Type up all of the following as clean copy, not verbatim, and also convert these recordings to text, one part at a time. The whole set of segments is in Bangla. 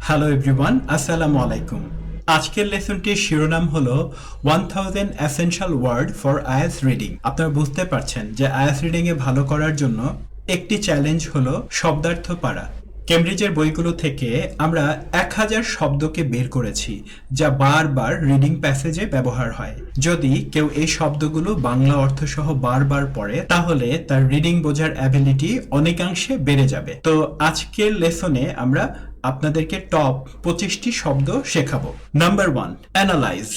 হ্যালো এভরিওয়ান, আসসালামু আলাইকুম। আজকের লেসনটির শিরোনাম হলো 1000 essential word for IELTS reading. আপনারা বুঝতে পারছেন যে আইএলটিএস রিডিং এ ভালো করার জন্য একটি চ্যালেঞ্জ হলো শব্দার্থ পারা। কেমব্রিজের বইগুলো থেকে আমরা 1000 শব্দকে বের করেছি যা বারবার রিডিং প্যাসেজে ব্যবহার হয়। যদি কেউ এই শব্দগুলো বাংলা অর্থ সহ বারবার পড়ে তাহলে তার রিডিং বোঝার অ্যাবিলিটি অনেকাংশে বেড়ে যাবে। তো আজকের লেসনে আমরা আপনাদেরকে টপ 25টি শব্দ শেখাবো। নাম্বার 1, অ্যানালাইজ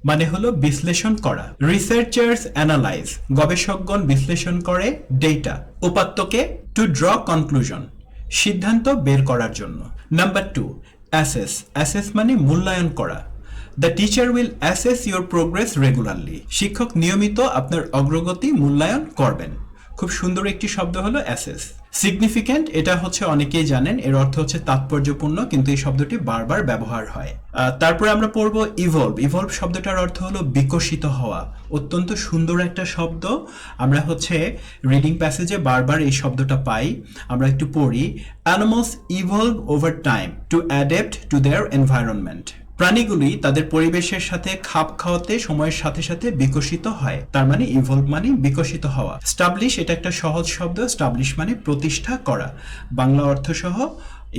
মানে হলো বিশ্লেষণ করা। রিসার্চার্স অ্যানালাইজ, গবেষকগণ বিশ্লেষণ করে ডেটা, উপাত্তকে টু ড্র কনক্লুশন, সিদ্ধান্ত বের করার জন্য। Number 2, assess. অ্যাসেস মানে মূল্যায়ন করা। The teacher will assess your progress regularly, শিক্ষক নিয়মিত আপনার অগ্রগতি মূল্যায়ন করবেন। খুব সুন্দর একটি শব্দ হলো অ্যাসেস। সিগনিফিক্যান্ট, এটা হচ্ছে অনেকেই জানেন, এর অর্থ হচ্ছে তাৎপর্যপূর্ণ, কিন্তু এই শব্দটি বারবার ব্যবহার হয়। তারপরে আমরা পড়বো ইভলভ। ইভলভ শব্দটার অর্থ হলো বিকশিত হওয়া। অত্যন্ত সুন্দর একটা শব্দ। আমরা হচ্ছে রিডিং প্যাসেজে বারবার এই শব্দটা পাই। আমরা একটু পড়ি। Animals evolve over time to adapt to their environment. প্রাণীগুলি তাদের পরিবেশের সাথে খাপ খাওয়াতে সময়ের সাথে সাথে বিকশিত হয়। তার মানে ইভলভ মানে বিকশিত হওয়া। স্টাবলিশ, এটা একটা সহজ শব্দ। স্টাবলিশ মানে প্রতিষ্ঠা করা। বাংলা অর্থ সহ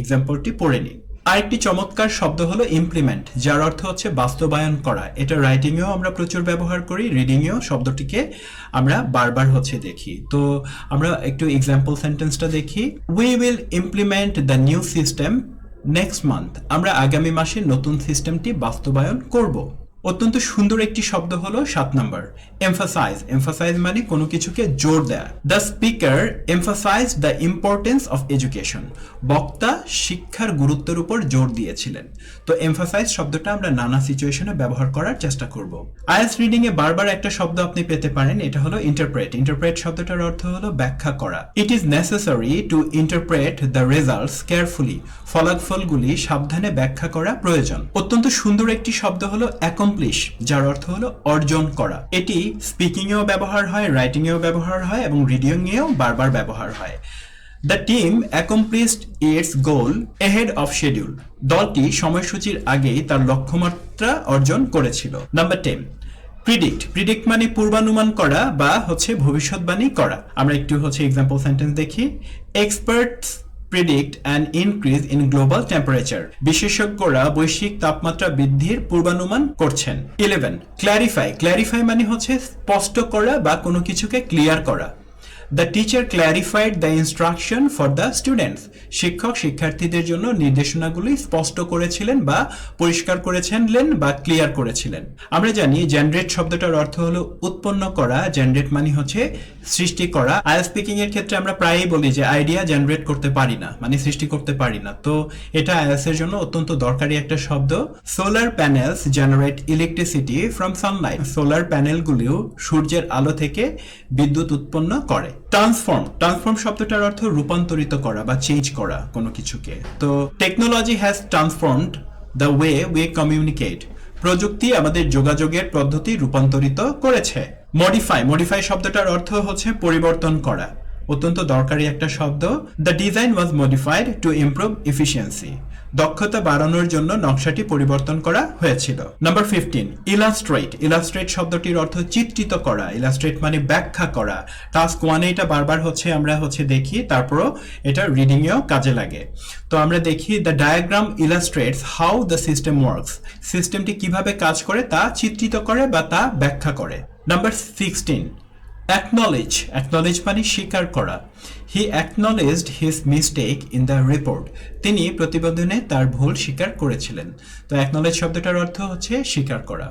এক্সাম্পলটি পড়ে নিই। আরেকটি চমৎকার শব্দ হলো ইমপ্লিমেন্ট, যার অর্থ হচ্ছে বাস্তবায়ন করা। এটা রাইটিংয়েও আমরা প্রচুর ব্যবহার করি, রিডিংয়েও শব্দটিকে আমরা বারবার হচ্ছে দেখি। তো আমরা একটু এক্সাম্পল সেন্টেন্সটা দেখি। We will implement the new system next month, আমরা আগামী মাসে নতুন সিস্টেমটি বাস্তবায়ন করব। অত্যন্ত সুন্দর একটি শব্দ হলো 7 নাম্বার, এমফাসাইজ। এমফাসাইজ মানে কোনো কিছুকে জোর দেয়া। The speaker emphasize the importance of education, বক্তা শিক্ষার গুরুত্বের উপর জোর দিয়েছিলেন। তো এমফাসাইজ শব্দটা আমরা নানা সিচুয়েশনে ব্যবহার করার চেষ্টা করব। আইএলটিএস রিডিং এ বারবার একটা শব্দ আপনি পেতে পারেন, এটা হলো ইন্টারপ্রেট। ইন্টারপ্রেট শব্দটার অর্থ হলো ব্যাখ্যা করা। It is necessary to interpret the results carefully, ফলাফলগুলি সাবধানে ব্যাখ্যা করা প্রয়োজন। অত্যন্ত সুন্দর একটি শব্দ হলো অ্যাকমপ্লিশ, যার অর্থ হলো অর্জন করা। এটি স্পিকিং এও ব্যবহার হয়, রাইটিং এও ব্যবহার হয় এবং রিডিং এও বারবার ব্যবহার হয়। The team accomplished it's goal ahead of schedule, দলটি সময়সূচির আগেই তার লক্ষ্যমাত্রা অর্জন করেছিল। Number 10, predict. প্রিডিক্ট মানে পূর্বানুমান করা বা হচ্ছে ভবিষ্যৎবাণী করা। আমরা একটু হচ্ছে এক্সাম্পল সেন্টেন্স দেখি। Experts predict an increase in global temperature, বিশেষজ্ঞরা বৈশ্বিক তাপমাত্রা বৃদ্ধির পূর্বানুমান করছেন। 11, ক্ল্যারিফাই। ক্ল্যারিফাই মানে হচ্ছে স্পষ্ট করা বা কোনো কিছুকে ক্লিয়ার করা। The teacher clarified the instruction for the students, শিক্ষক শিক্ষার্থীদের জন্য নির্দেশনাগুলি স্পষ্ট করেছিলেন বা পরিষ্কার করেছিলেন বা ক্লিয়ার করেছিলেন। আমরা জানি জেনারেট শব্দটার অর্থ হলো উৎপন্ন করা। জেনারেট মানে হচ্ছে সৃষ্টি করা। আইএলটিএস স্পিকিং এর ক্ষেত্রে আমরা প্রায়ই বলি যে আইডিয়া জেনারেট করতে পারি না, মানে সৃষ্টি করতে পারি না। তো এটা আইএলটিএস এর জন্য অত্যন্ত দরকারি একটা শব্দ। Solar panels generate electricity from sunlight, solar প্যানেলগুলিও সূর্যের আলো থেকে বিদ্যুৎ উৎপন্ন করে। ট্রান্সফর্ম। ট্রান্সফর্ম শব্দটার অর্থ রূপান্তরিত করা বা চেঞ্জ করা কোনো কিছুকে। তো technology has transformed the way we communicate, প্রযুক্তি আমাদের যোগাযোগের পদ্ধতি রূপান্তরিত করেছে। মডিফাই। মডিফাই শব্দটার অর্থ হচ্ছে পরিবর্তন করা। অত্যন্ত দরকারি একটা শব্দ। The design was modified to improve efficiency, দক্ষতা বাড়ানোর জন্য নকশাটি পরিবর্তন করা হয়েছিল। Number 15, illustrate. ইলাস্ট্রেট শব্দটির অর্থ চিত্রিত করা। ইলাস্ট্রেট মানে ব্যাখ্যা করা। টাস্ক 1-এ এটা বারবার হচ্ছে আমরা হচ্ছে দেখি, তারপরও এটা রিডিং এও কাজে লাগে। তো আমরা দেখি the diagram illustrates how the system works, সিস্টেমটি কিভাবে কাজ করে তা চিত্রিত করে বা তা ব্যাখ্যা করে। Number 16, acknowledge. অ্যাকনলেজ মানে স্বীকার করা। He acknowledged his mistake in the report, তিনি প্রতিবেদনে তার ভুল স্বীকার করেছিলেন। তো অ্যাকনলেজ শব্দটার অর্থ হচ্ছে স্বীকার করা।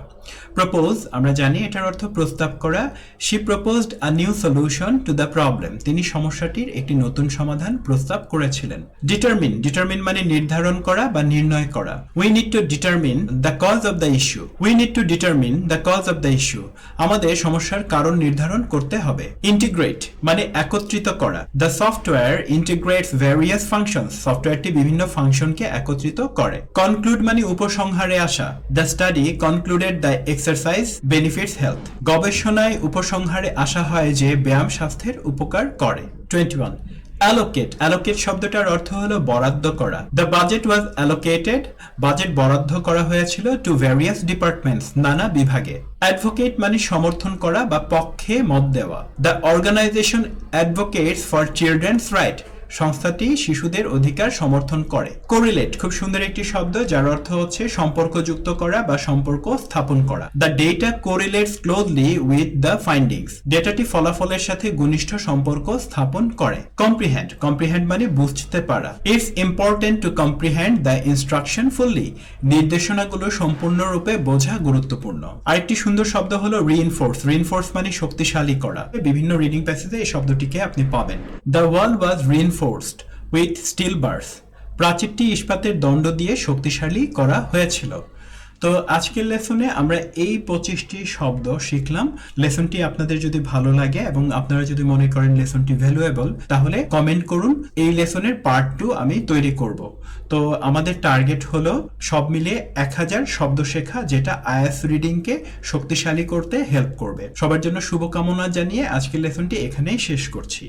প্রপোজ, আমরা জানি এটার অর্থ প্রস্তাব করা। She proposed a new solution to the problem, তিনি সমস্যাটির একটি নতুন সমাধান প্রস্তাব করেছিলেন। ডিটারমিন। ডিটারমিন মানে নির্ধারণ করা বা নির্ণয় করা। We need to determine the cause of the issue. We need to determine the cause of the issue, আমাদের সমস্যার কারণ নির্ধারণ করতে হবে। ইন্টিগ্রেট মানে একত্রিত করা। দ্য সফটওয়্যার ইন্টিগ্রেটস ভ্যারিয়াস ফাংশনস, সফটওয়্যারটি বিভিন্ন ফাংশনকে একত্রিত করে। কনক্লুড মানে উপসংহারে আসা। The study concluded the exercise benefits health, গবেষণায় উপসংহারে আসা হয় যে ব্যায়াম স্বাস্থ্যের উপকার করে। 21, অ্যালোকেট শব্দটার অর্থ হলো বরাদ্দ করা। The budget was allocated, budget বরাদ্দ করা হয়েছিল টু ভ্যারিয়াস ডিপার্টমেন্টস, নানা বিভাগে। অ্যাডভোকেট মানে সমর্থন করা বা পক্ষে মত দেওয়া। The organization advocates for children's right, সংস্থাটি শিশুদের অধিকার সমর্থন করে। কোরিলেট খুব সুন্দর একটি শব্দ যার অর্থ হচ্ছে সম্পর্কযুক্ত করা বা সম্পর্ক স্থাপন করা। The data correlates closely with the findings, ডেটাটি ফলাফলের সাথে ঘনিষ্ঠ সম্পর্ক স্থাপন করে। কম্প্রিহেন্ড মানে বুঝতে পারা। It's important to comprehend the instruction fully, নির্দেশনাগুলো সম্পূর্ণরূপে বোঝা গুরুত্বপূর্ণ। আরেকটি সুন্দর শব্দ হলো রিইনফোর্স মানে শক্তিশালী করা। বিভিন্ন রিডিং প্যাসেজে এই শব্দটিকে আপনি পাবেন। The wall was reinforced with steel bars, প্রাচীরটি ইস্পাতের দণ্ড দিয়ে শক্তিশালী করা হয়েছিল। তো আজকের লেসনে আমরা এই 25টি শব্দ শিখলাম। লেসনটি আপনাদের যদি ভালো লাগে এবং আপনারা যদি মনে করেন লেসনটি ভ্যালুয়েবল, তাহলে কমেন্ট করুন, এই লেসনের পার্ট 2 আমি তৈরি করব। তো আমাদের টার্গেট হলো সব মিলিয়ে 1000 শব্দ শেখা, যেটা আইএলটিএস রিডিংকে শক্তিশালী করতে হেল্প করবে। সবার জন্য শুভকামনা জানিয়ে আজকের লেসনটি এখানেই শেষ করছি।